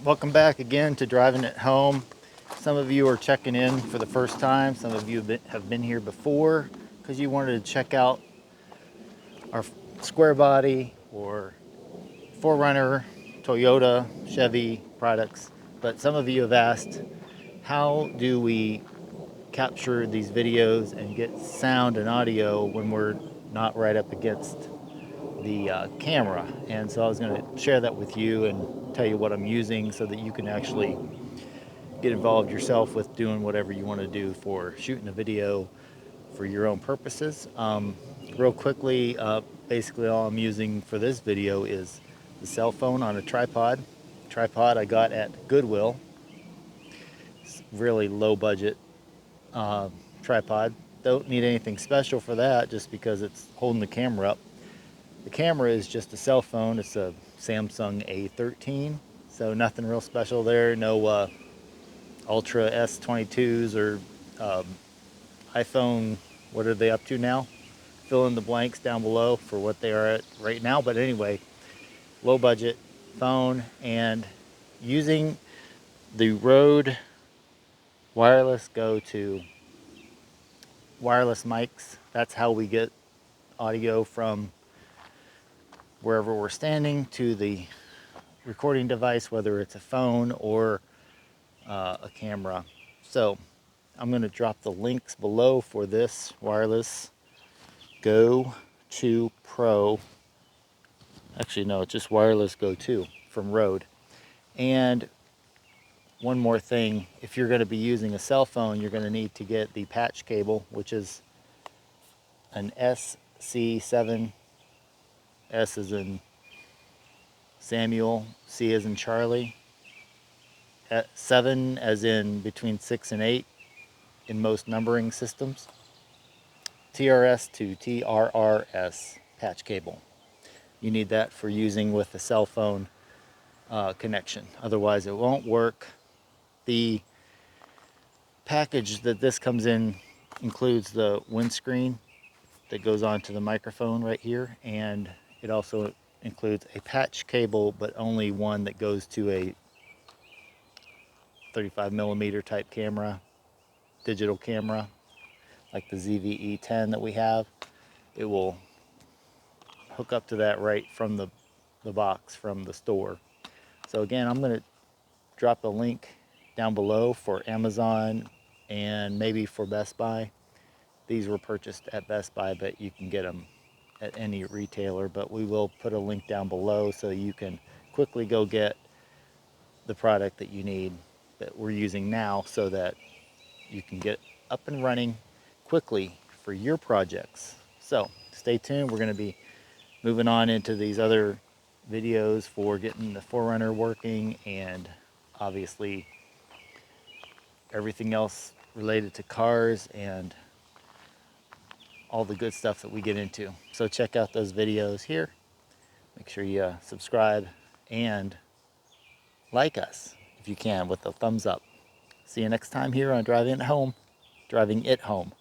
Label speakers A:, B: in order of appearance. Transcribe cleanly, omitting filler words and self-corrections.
A: Welcome back again to Driving It Home. Some of you are checking in for the first time. Some of you have been here before because you wanted to check out our square body or 4Runner, Toyota, Chevy products. But some of you have asked, how do we capture these videos and get sound and audio when we're not right up against the camera? And so I was going to share that with you and tell you what I'm using so that you can actually get involved yourself with doing whatever you want to do for shooting a video for your own purposes. Real quickly, basically all I'm using for this video is the cell phone on a tripod. Tripod I got at Goodwill. It's really low budget tripod. Don't need anything special for that, just because it's holding the camera up. The camera is just a cell phone. It's a Samsung A13, so nothing real special there. No Ultra S22s or iPhone, what are they up to now? Fill in the blanks down below for what they are at right now. But anyway, low budget phone, and using the Rode Wireless Go 2 wireless mics. That's how we get audio from wherever we're standing to the recording device, whether it's a phone or a camera. So I'm going to drop the links below for this Wireless Go 2 Pro. Actually, no, it's just Wireless Go 2 from Rode. And one more thing, if you're going to be using a cell phone, you're going to need to get the patch cable, which is an SC7, S as in Samuel, C as in Charlie, 7 as in between 6 and 8 in most numbering systems, TRS to TRRS patch cable. You need that for using with a cell phone connection. Otherwise it won't work. The package that this comes in includes the windscreen that goes onto the microphone right here, and it also includes a patch cable, but only one that goes to a 35mm type camera, digital camera, like the ZVE10 that we have. It will hook up to that right from the box from the store. So again, I'm going to drop a link down below for Amazon and maybe for Best Buy. These were purchased at Best Buy, but you can get them at any retailer. But we will put a link down below so you can quickly go get the product that you need that we're using now, so that you can get up and running quickly for your projects. So stay tuned. We're going to be moving on into these other videos for getting the 4Runner working, and obviously everything else related to cars and all the good stuff that we get into. So check out those videos here. Make sure you subscribe and like us if you can with a thumbs up. See you next time here on Driving It Home.